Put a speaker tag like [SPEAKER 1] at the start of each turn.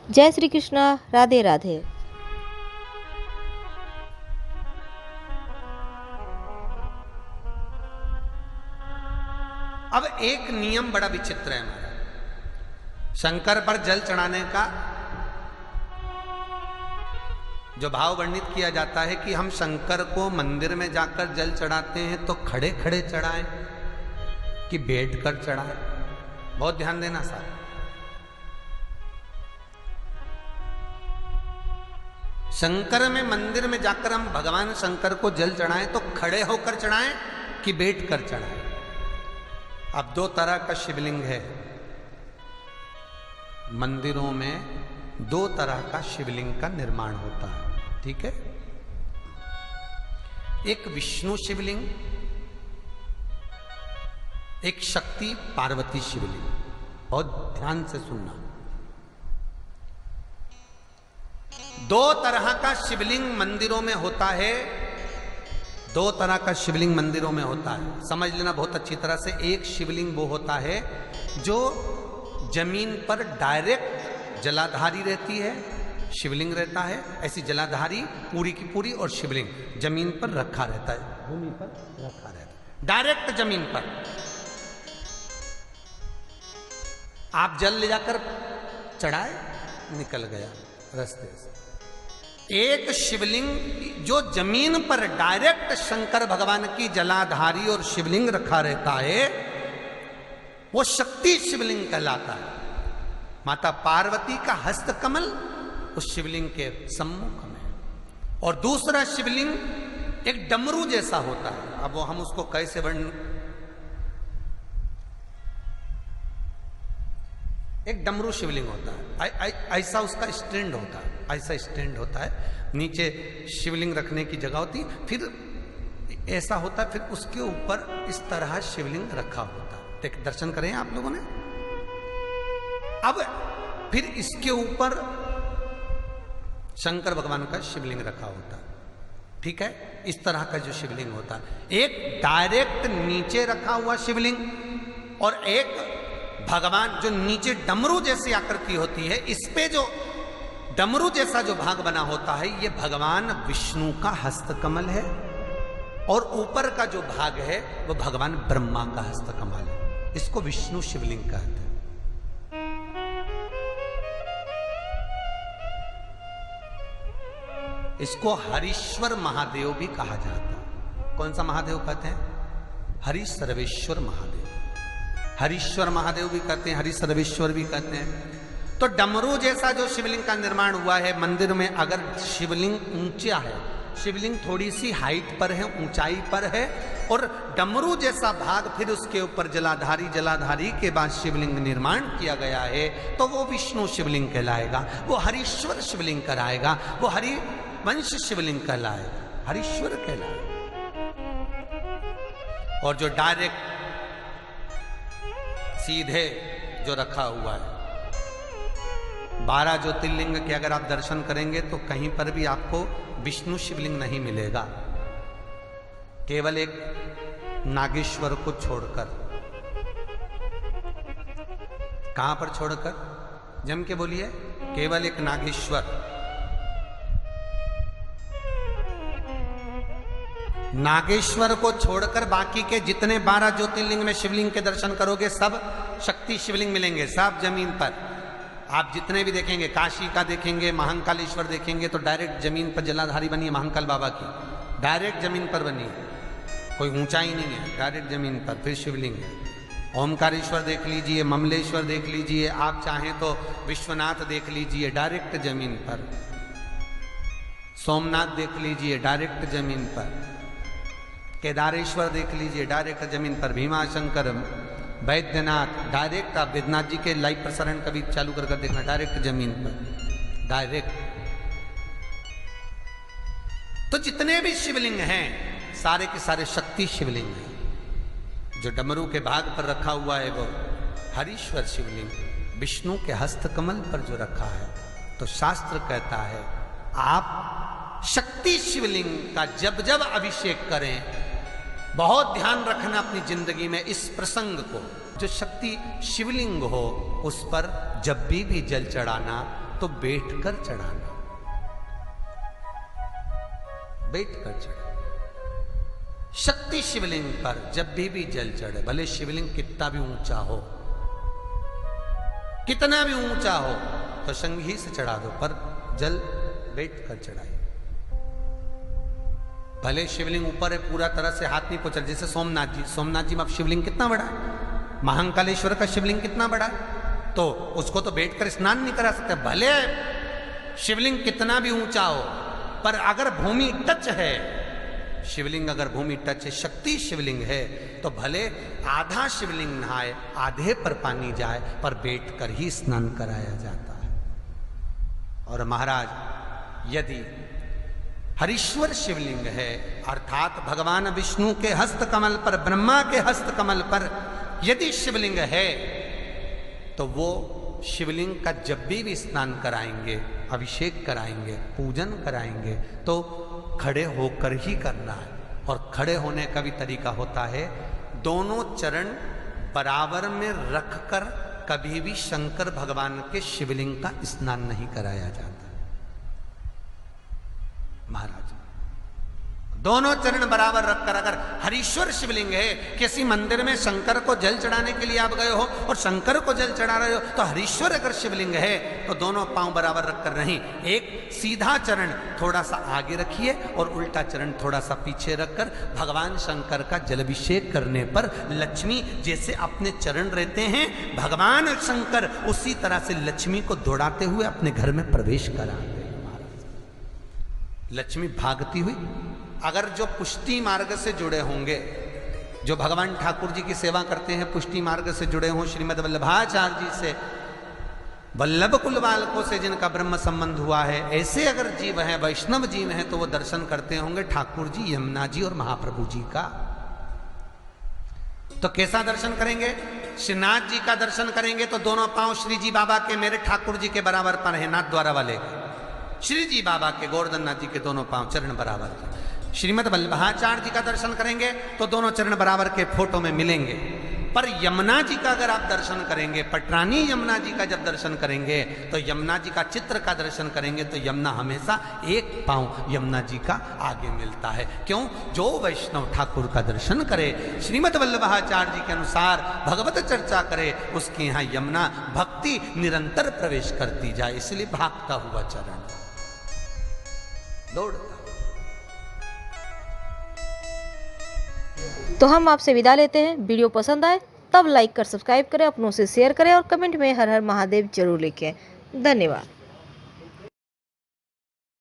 [SPEAKER 1] जय श्री कृष्णा। राधे राधे।
[SPEAKER 2] अब एक नियम बड़ा विचित्र है हमारा शंकर पर जल चढ़ाने का। जो भाव वर्णित किया जाता है कि हम शंकर को मंदिर में जाकर जल चढ़ाते हैं तो खड़े खड़े चढ़ाएं कि बैठकर चढ़ाएं। बहुत ध्यान देना साहब। शंकर में मंदिर में जाकर हम भगवान शंकर को जल चढ़ाएं तो खड़े होकर चढ़ाएं कि बैठकर चढ़ाएं। अब दो तरह का शिवलिंग है मंदिरों में, दो तरह का शिवलिंग का निर्माण होता है, ठीक है। एक विष्णु शिवलिंग, एक शक्ति पार्वती शिवलिंग। बहुत ध्यान से सुनना। दो तरह का शिवलिंग मंदिरों में होता है, दो तरह का शिवलिंग मंदिरों में होता है, समझ लेना बहुत अच्छी तरह से। एक शिवलिंग वो होता है जो जमीन पर डायरेक्ट जलाधारी रहती है, शिवलिंग रहता है, ऐसी जलाधारी पूरी की पूरी, और शिवलिंग जमीन पर रखा रहता है, भूमि पर रखा रहता है, डायरेक्ट जमीन पर। आप जल ले जाकर चढ़ाए, निकल गया रास्ते से। एक शिवलिंग जो जमीन पर डायरेक्ट शंकर भगवान की जलाधारी और शिवलिंग रखा रहता है, वो शक्ति शिवलिंग कहलाता है। माता पार्वती का हस्तकमल उस शिवलिंग के सम्मुख में, और दूसरा शिवलिंग एक डमरू जैसा होता है। अब वो हम उसको कैसे वर्णन, एक डमरू शिवलिंग होता है, ऐसा उसका स्टैंड होता है, ऐसा स्टैंड होता है, नीचे शिवलिंग रखने की जगह होती, फिर ऐसा होता है, फिर उसके ऊपर इस तरह शिवलिंग रखा होता है। देख, दर्शन करें आप लोगों ने। अब फिर इसके ऊपर शंकर भगवान का शिवलिंग रखा होता है, ठीक है। इस तरह का जो शिवलिंग होता है, एक डायरेक्ट नीचे रखा हुआ शिवलिंग, और एक भगवान जो नीचे डमरू जैसी आकृति होती है, इस पे जो डमरू जैसा जो भाग बना होता है, ये भगवान विष्णु का हस्तकमल है, और ऊपर का जो भाग है वो भगवान ब्रह्मा का हस्तकमल है। इसको विष्णु शिवलिंग कहते हैं। इसको हरीश्वर महादेव भी कहा जाता है। कौन सा महादेव कहते हैं? हरि सर्वेश्वर महादेव। हरीश्वर महादेव भी कहते हैं, हरि सर्वेश्वर भी कहते हैं। तो डमरू जैसा जो शिवलिंग का निर्माण हुआ है मंदिर में, अगर शिवलिंग ऊंचा है, शिवलिंग थोड़ी सी हाइट पर है, ऊंचाई पर है, और डमरू जैसा भाग फिर उसके ऊपर जलाधारी के बाद शिवलिंग निर्माण किया गया है, तो वो विष्णु शिवलिंग कहलाएगा, वो हरीश्वर शिवलिंग कहलाएगा, वो हरिवंश शिवलिंग कहलाएगा, हरीश्वर कहलाएगा। और जो डायरेक्ट सीधे जो रखा हुआ है, 12 ज्योतिर्लिंग के अगर आप दर्शन करेंगे तो कहीं पर भी आपको विष्णु शिवलिंग नहीं मिलेगा, केवल एक नागेश्वर को छोड़कर। कहां पर छोड़कर? जम के बोलिए। केवल एक नागेश्वर। नागेश्वर को छोड़कर बाकी के जितने 12 ज्योतिर्लिंग में शिवलिंग के दर्शन करोगे, सब शक्ति शिवलिंग मिलेंगे, सब जमीन पर। आप जितने भी देखेंगे, काशी का देखेंगे, महाकालेश्वर देखेंगे, तो डायरेक्ट जमीन पर जलाधारी बनी है महाकाल बाबा की, डायरेक्ट जमीन पर बनी है, कोई ऊंचाई नहीं है, डायरेक्ट जमीन पर फिर शिवलिंग है। ओमकारेश्वर देख लीजिए, ममलेश्वर देख लीजिए, आप चाहें तो विश्वनाथ देख लीजिए, डायरेक्ट जमीन पर। सोमनाथ देख लीजिए, डायरेक्ट जमीन पर। केदारेश्वर देख लीजिए, डायरेक्ट जमीन पर। भीमाशंकर, वैद्यनाथ, डायरेक्ट। आप वैद्यनाथ जी के लाइव प्रसारण कभी चालू कर देखना, डायरेक्ट जमीन पर, डायरेक्ट। तो जितने भी शिवलिंग हैं सारे के सारे शक्ति शिवलिंग हैं। जो डमरू के भाग पर रखा हुआ है वो हरीश्वर शिवलिंग, विष्णु के हस्तकमल पर जो रखा है, तो शास्त्र कहता है आप शक्ति शिवलिंग का जब जब अभिषेक करें, बहुत ध्यान रखना अपनी जिंदगी में इस प्रसंग को, जो शक्ति शिवलिंग हो उस पर जब भी जल चढ़ाना, तो बैठकर चढ़ाना, बैठकर चढ़ाना। शक्ति शिवलिंग पर जब भी जल चढ़े, भले शिवलिंग कितना भी ऊंचा हो, कितना भी ऊंचा हो, तो संगी से चढ़ा दो, पर जल बैठकर चढ़ाइए। भले शिवलिंग ऊपर है, पूरा तरह से हाथ नहीं पहुंचा, जैसे सोमनाथ जी में अब शिवलिंग कितना बड़ा है, महाकालेश्वर का शिवलिंग कितना बड़ा है, तो उसको तो बैठकर स्नान नहीं करा सकते। भले शिवलिंग कितना भी ऊंचा हो, पर अगर भूमि टच है, शिवलिंग अगर भूमि टच है, शक्ति शिवलिंग है, तो भले आधा शिवलिंग नहाए, आधे पर पानी जाए, पर बैठकर ही स्नान कराया जाता है। और महाराज यदि हरीश्वर शिवलिंग है, अर्थात भगवान विष्णु के हस्त कमल पर, ब्रह्मा के हस्त कमल पर यदि शिवलिंग है, तो वो शिवलिंग का जब भी स्नान कराएंगे, अभिषेक कराएंगे, पूजन कराएंगे, तो खड़े होकर ही करना है। और खड़े होने का भी तरीका होता है, दोनों चरण बराबर में रखकर कभी भी शंकर भगवान के शिवलिंग का स्नान नहीं कराया जाता। महाराज दोनों चरण बराबर रखकर, अगर हरीश्वर शिवलिंग है, किसी मंदिर में शंकर को जल चढ़ाने के लिए आप गए हो और शंकर को जल चढ़ा रहे हो, तो हरीश्वर अगर शिवलिंग है तो दोनों पांव बराबर रखकर नहीं, एक सीधा चरण थोड़ा सा आगे रखिए और उल्टा चरण थोड़ा सा पीछे रखकर भगवान शंकर का जलाभिषेक करने पर लक्ष्मी जैसे अपने चरण रहते हैं, भगवान शंकर उसी तरह से लक्ष्मी को दौड़ाते हुए अपने घर में प्रवेश कराते हैं। महाराज लक्ष्मी भागती हुई, अगर जो पुष्टि मार्ग से जुड़े होंगे, जो भगवान ठाकुर जी की सेवा करते हैं, पुष्टि मार्ग से जुड़े हों, श्रीमद् वल्लभाचार्य जी से, वल्लभ कुल बालकों से जिनका ब्रह्म संबंध हुआ है, ऐसे अगर जीव हैं, वैष्णव जीव हैं, तो वो दर्शन करते होंगे ठाकुर जी, यमुना जी और महाप्रभु जी का। तो कैसा दर्शन करेंगे? श्रीनाथ जी का दर्शन करेंगे तो दोनों पांव श्री जी बाबा के, मेरे ठाकुर जी के बराबर पर है, नाथ द्वारा वाले श्री जी बाबा के, गोवर्धन नाथ जी के दोनों पांव चरण बराबर। श्रीमद् वल्लभाचार्य जी का दर्शन करेंगे तो दोनों चरण बराबर के फोटो में मिलेंगे। पर यमुना जी का अगर आप दर्शन करेंगे, पटरानी यमुना जी का जब दर्शन करेंगे, तो यमुना जी का चित्र का दर्शन करेंगे, तो यमुना हमेशा एक पांव यमुना जी का आगे मिलता है। क्यों? जो वैष्णव ठाकुर का दर्शन करे, श्रीमद् वल्लभाचार्य जी के अनुसार भगवत चर्चा करे, उसके यहाँ यमुना भक्ति निरंतर प्रवेश करती जाए, इसलिए भागता हुआ चरण, दौड़ता।
[SPEAKER 1] तो हम आपसे विदा लेते हैं। वीडियो पसंद आए तब लाइक कर सब्सक्राइब करें, अपनों से शेयर करें और कमेंट में हर हर महादेव जरूर लिखें। धन्यवाद।